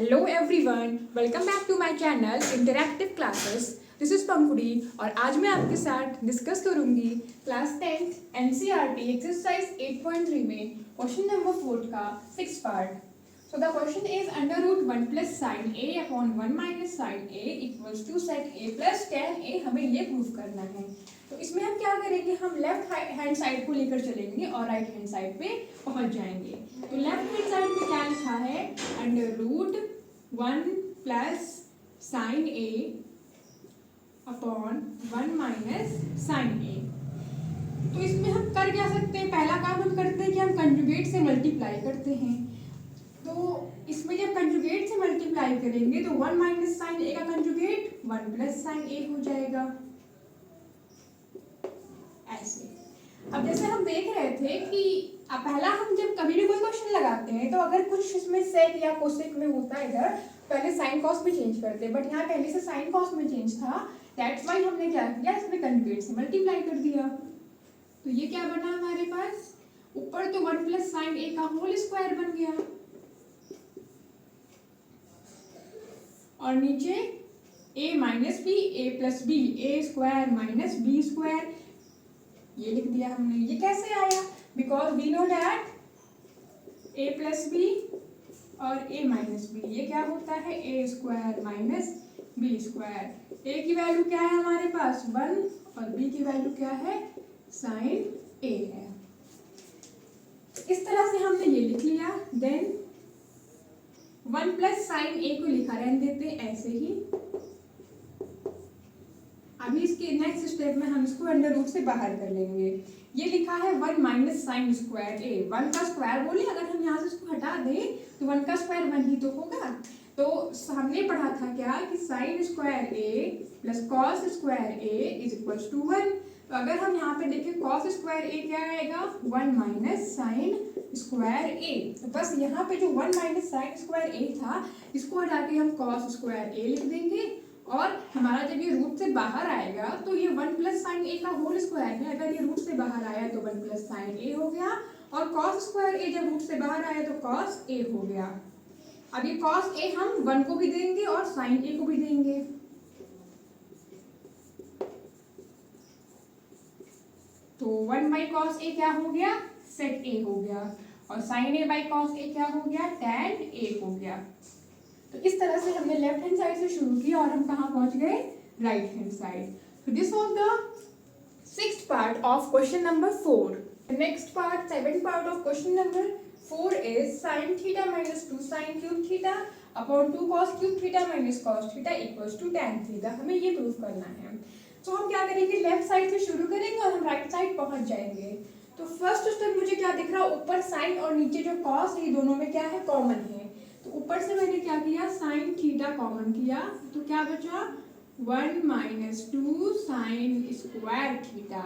Hello everyone, welcome back to my channel interactive classes. This is Pankudi और आज मैं आपके साथ डिस्कस करूंगी क्लास 10th एनसीईआरटी एक्सरसाइज 8.3 में क्वेश्चन नंबर 4 का 6 part. So the question is under root 1 plus sine A upon 1 minus sine A equals to sec A plus tan A. हमें ये प्रूफ करना है। तो इसमें हम क्या करेंगे, हम लेफ्ट हैंड साइड को लेकर चलेंगे और राइट हैंड साइड पे पहुंच जाएंगे। तो लेफ्ट हैंड साइड पे क्या लिखा है, under root 1 plus sine A upon 1 minus sine ए। तो इसमें हम कर क्या सकते हैं, पहला काम हम करते हैं कि हम कंजुगेट से मल्टीप्लाई करते हैं। तो इसमें जब कंजुगेट से मल्टीप्लाई करेंगे तो 1 माइनस साइन ए का कंजुगेट 1 प्लस साइन ए हो जाएगा, ऐसे। अब जैसे हम देख रहे थे कि पहला हम जब कभी भी कोई क्वेश्चन लगाते हैं तो अगर कुछ इसमें सेक या कोसेक में होता है इधर, पहले साइन कॉस में चेंज करते हैं, बट यहाँ पहले से साइन कॉस में चेंज था, दैट्स वाई हमने क्या किया, इसमें कंजुगेट से मल्टीप्लाई कर दिया। तो ये क्या बना हमारे पास, ऊपर तो 1 प्लस साइन ए का होल स्क्वायर बन गया और नीचे a minus b a plus b, a square minus b square, ये लिख दिया हमने। ये कैसे आया, because we know that a plus b और a माइनस बी ये क्या होता है, a square minus b square. a की वैल्यू क्या है हमारे पास 1 और b की वैल्यू क्या है साइन a है। इस तरह से हमने ये लिख लिया। देन 1 प्लस साइन a को लिखा रहने देते ऐसे ही। अभी इसके नेक्स्ट स्टेप में हम इसको अंडर रूट से बाहर कर लेंगे। ये लिखा है 1 माइनस साइन स्क्वायर ए, 1 का स्क्वायर बोले, अगर हम यहाँ से इसको हटा दें तो 1 का स्क्वायर 1 ही तो होगा। तो हमने पढ़ा था क्या कि sine square a plus cos square A is equals to 1। तो अगर हम यहाँ पे देखें कॉस स्क्वायर ए क्या आएगा 1 माइनस साइन स्क्वायर ए। तो बस यहाँ पे जो 1 माइनस साइन स्क्वायर ए था इसको हटा के हम कॉस स्क्वायर ए लिख देंगे और हमारा जब ये रूट से बाहर आएगा तो ये 1 प्लस साइन ए का होल स्क्वायर है। अगर ये रूट से बाहर आया तो 1 प्लस साइन ए हो गया और कॉस स्क्वायर ए जब रूट से बाहर आया तो कॉस ए हो गया। अब ये कॉस ए हम 1 को भी देंगे और साइन ए को भी देंगे। तो 1 बाई कॉस ए क्या हो गया, सेक ए हो गया और sign A by cos A क्या हो गया, टैन ए हो गया। तो इस तरह से हमने लेफ्ट हैंड साइड से शुरू किया और हम कहाँ पहुंच गए, राइट हैंड साइड। तो this was the 6th part of question number 4। The next part, 7th part of question number 4 is sin theta minus 2 sin cube theta upon 2 cos cube theta minus cos theta equals to tan theta। हमें ये proof करना है। तो हम क्या करेंगे, left side से शुरू करेंगे और हम राइट साइड पहुंच जाएंगे। तो फर्स्ट स्टेप मुझे क्या दिख रहा है, ऊपर साइन और नीचे जो कॉस है दोनों में क्या है, कॉमन है। तो ऊपर से मैंने क्या किया, साइन थीटा कॉमन किया तो क्या बचा 1 माइनस 2 साइन स्क्वायर थीटा।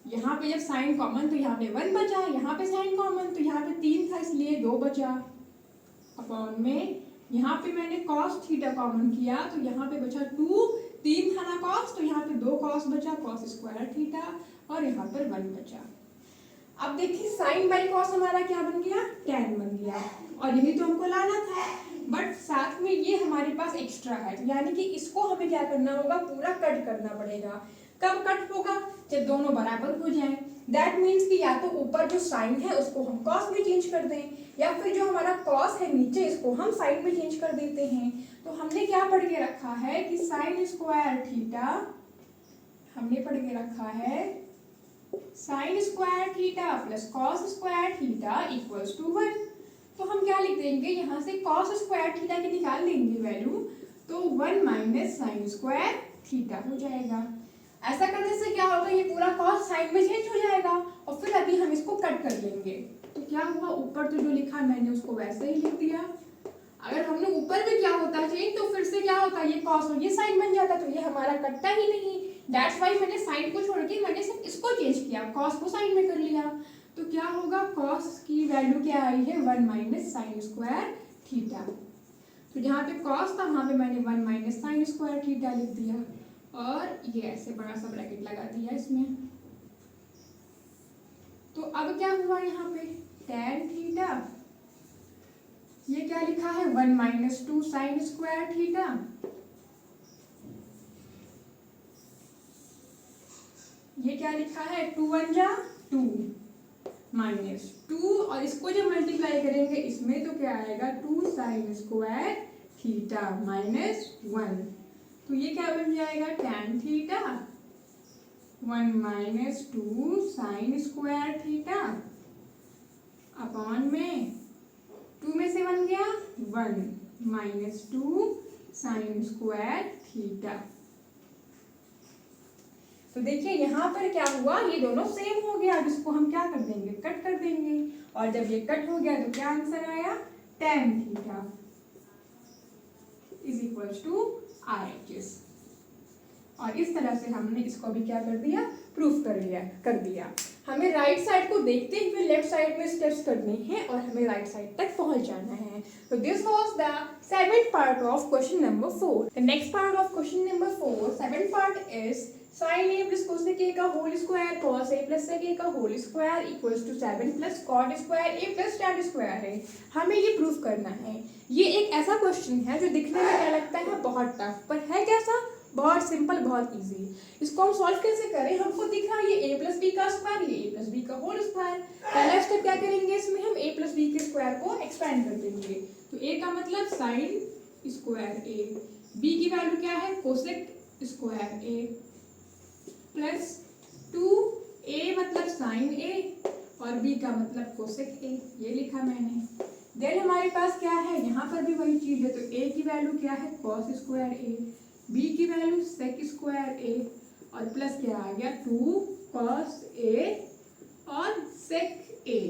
यहाँ पे जब साइन कॉमन तो यहाँ पे 1 बचा, यहाँ पे साइन कॉमन तो यहाँ पे 3 था इसलिए 2 बचा अपॉन में यहाँ पे मैंने कॉस थीटा कॉमन किया तो यहाँ पे बचा 2, 3 था ना कॉस तो यहाँ पे 2 कॉस बचा कॉस स्क्वायर थीटा और यहाँ पर 1 बचा। अब देखिए साइन बाई कॉस हमारा क्या बन गया, टैन बन गया और यही तो हमको लाना था, बट साथ में ये हमारे पास एक्स्ट्रा है। यानी कि इसको हमें क्या करना होगा, पूरा कट करना पड़ेगा। कब कट होगा, जब दोनों बराबर हो जाएं। दैट मीन्स कि या तो ऊपर जो साइन है उसको हम कॉस में चेंज कर दें या फिर जो हमारा कॉस है नीचे इसको हम साइन में चेंज कर देते हैं। तो हमने क्या पढ़ के रखा है कि साइन स्क्वायर थीटा, हमने पढ़ के रखा है sine square theta plus cos square theta equals to 1। तो हम क्या लिख देंगे, यहाँ से कॉस स्क्वायर थीटा की निकाल लेंगे वैल्यू, तो 1 माइनस साइन स्क्वायर थीटा हो जाएगा। ऐसा करने से क्या होगा, ये पूरा कॉस साइन में चेंज हो जाएगा और फिर अभी हम इसको कट कर लेंगे। तो क्या हुआ, ऊपर तो जो लिखा मैंने उसको वैसे ही लिख दिया। अगर हमने ऊपर भी क्या होता चेंज तो फिर से क्या होता, ये कॉस और ये साइन बन जाता, तो ये हमारा कटता ही नहीं। दैट्स वाई मैंने साइन को छोड़ के मैंने सिर्फ इसको चेंज किया, कॉस को साइन में कर लिया। तो क्या होगा, कॉस की वैल्यू क्या आई है 1 माइनस साइन स्क्वायर थीटा। तो जहाँ पे कॉस था वहाँ पे मैंने 1 माइनस साइन स्क्वायर थीटा लिख दिया और ये ऐसे बड़ा सा ब्रैकेट लगा दिया इसमें। तो अब क्या हुआ, यहाँ पे टैन थीटा ये क्या लिखा है 1 माइनस 2 साइन स्क्वायर थीटा। ये क्या लिखा है 2 1 जा 2 माइनस 2 और इसको जब मल्टीप्लाई करेंगे इसमें तो क्या आएगा 2 साइन स्क्वायर थीटा माइनस 1। तो ये क्या बन जाएगा tan theta 1 minus 2 sign square theta upon में 2 में से 1 गया 1 माइनस 2 साइन स्क्वायर थीटा। तो देखिए यहाँ पर क्या हुआ, ये दोनों सेम हो गया। अब इसको हम क्या कर देंगे, कट कर देंगे। और जब ये कट हो गया तो क्या आंसर आया tan theta is equals to RHS। और इस तरह से हमने इसको भी क्या कर दिया, प्रूफ कर दिया। हमें राइट साइड को देखते हुए लेफ्ट साइड में स्टेप्स करने हैं और हमें राइट साइड तक पहुंच जाना है। तो this was the seventh part of question number 4। The next part of question number 4, seventh part is sin a plus cosec a का whole square cos a plus sec a का whole square equals to 7 plus cot square a plus tan square है। हमें ये proof करना है। ये एक ऐसा क्वेश्चन है जो दिखने में क्या लगता है बहुत टफ, पर है कैसा, बहुत सिंपल, बहुत इजी। इसको हम सॉल्व कैसे करें, हमको दिख रहा है ये a प्लस बी का स्क्वायर, ये a प्लस बी का होल स्क्वायर। पहला स्टेप क्या करेंगे, इसमें हम a प्लस बी के स्क्वायर को एक्सपेंड कर देंगे। तो a का मतलब साइन स्क्वायर a, b की वैल्यू क्या है cosec square a plus 2a मतलब साइन a और b का मतलब कोसेक a, ये लिखा मैंने। देन हमारे पास क्या है, यहाँ पर भी वही चीज है। तो a की वैल्यू क्या है कॉस स्क्वायर a, b की वैल्यू सेक स्क्वायर a और प्लस क्या आ गया 2 कॉस a और सेक a।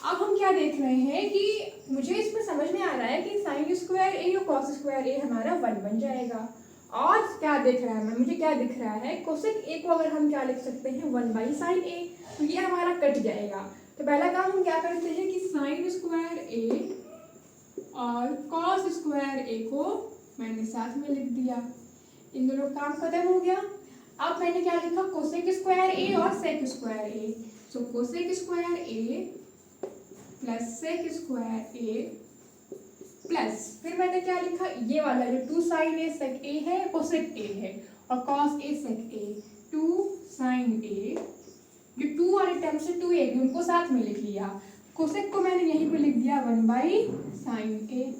अब हम क्या देख रहे हैं कि मुझे इसमें समझ में आ रहा है कि साइन स्क्वायर a और कॉस स्क्वायर a हमारा 1 बन जाएगा। और क्या देख रहा है, मुझे क्या दिख रहा है कोसेक a को अगर हम क्या लिख सकते हैं 1 बाई साइन a, तो ये हमारा कट जाएगा। तो पहला काम हम क्या करते हैं कि साइन स्क्वायर a और कॉस स्क्वायर a को मैंने साथ में लिख दिया, इन दोनों काम खत्म हो गया। अब मैंने क्या लिखा कोसेक स्क्वायर a और sec square a। So cosec square a plus sec square a plus फिर मैंने क्या लिखा, ये वाला जो 2 साइन ए सेक ए है वो सेक ए है और cos A sec A, 2 sign ए, जो 2 वाले टर्म से 2 ए भी उनको साथ में लिख लिया। कोसेक को मैंने यहीं पे लिख दिया 1 बाई साइन ए,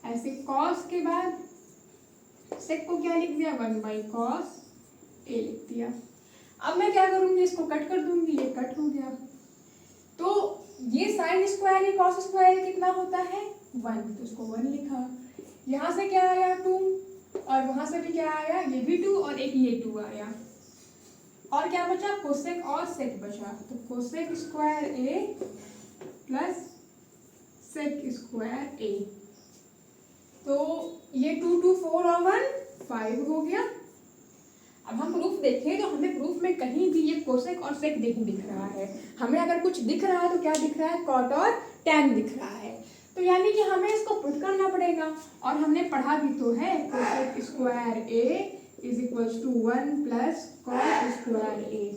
ऐसे कॉस के बाद सेक को क्या लिख दिया 1 बाई कॉस ए लिख दिया। अब मैं क्या करूंगी, इसको कट कर दूंगी, ये कट हो गया। तो ये साइन स्क्वायर ए कॉस स्क्वायर कितना होता है 1, तो इसको 1 लिखा। यहाँ से क्या आया 2 और वहां से भी क्या आया, ये भी 2 और एक ये 2 आया। और क्या बचा कोसेक और सेक बचा। तो cosec square a plus sec square A, तो ये 2 2 4 और 1 5 हो गया। अब हम प्रूफ देखें तो हमें प्रूफ में कहीं भी ये कोसेक और सेक नहीं दिख रहा है। हमें अगर कुछ दिख रहा है तो क्या दिख रहा है, कॉट और टैन दिख रहा है। तो यानी कि हमें इसको पुट करना पड़ेगा। और हमने पढ़ा भी तो है cosec square A is equals to 1 plus cot square A,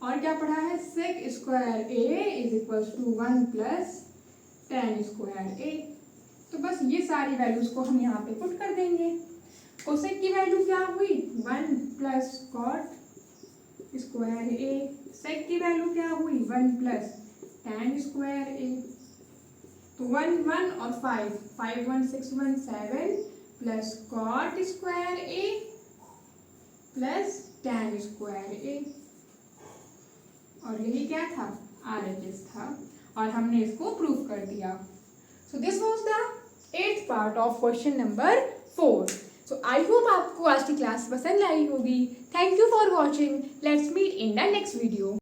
और क्या पढ़ा है sec square A is equals to 1 plus tan square A. तो बस ये सारी वैल्यूज को हम यहाँ पे पुट कर देंगे। कोसेक की वैल्यू क्या हुई 1 प्लस कॉट स्क्वायर ए, सेक की वैल्यू क्या हुई 1 प्लस टैन स्क्वायर ए। तो 1 1 और 5 5 1 6 1 7 plus cot square a plus tan square A, और यही क्या था RHS था, और हमने इसको प्रूव कर दिया। So this was the 8th part of question number 4। So I hope आपको आज की क्लास पसंद आई होगी। Thank you for watching. Let's meet in the next video.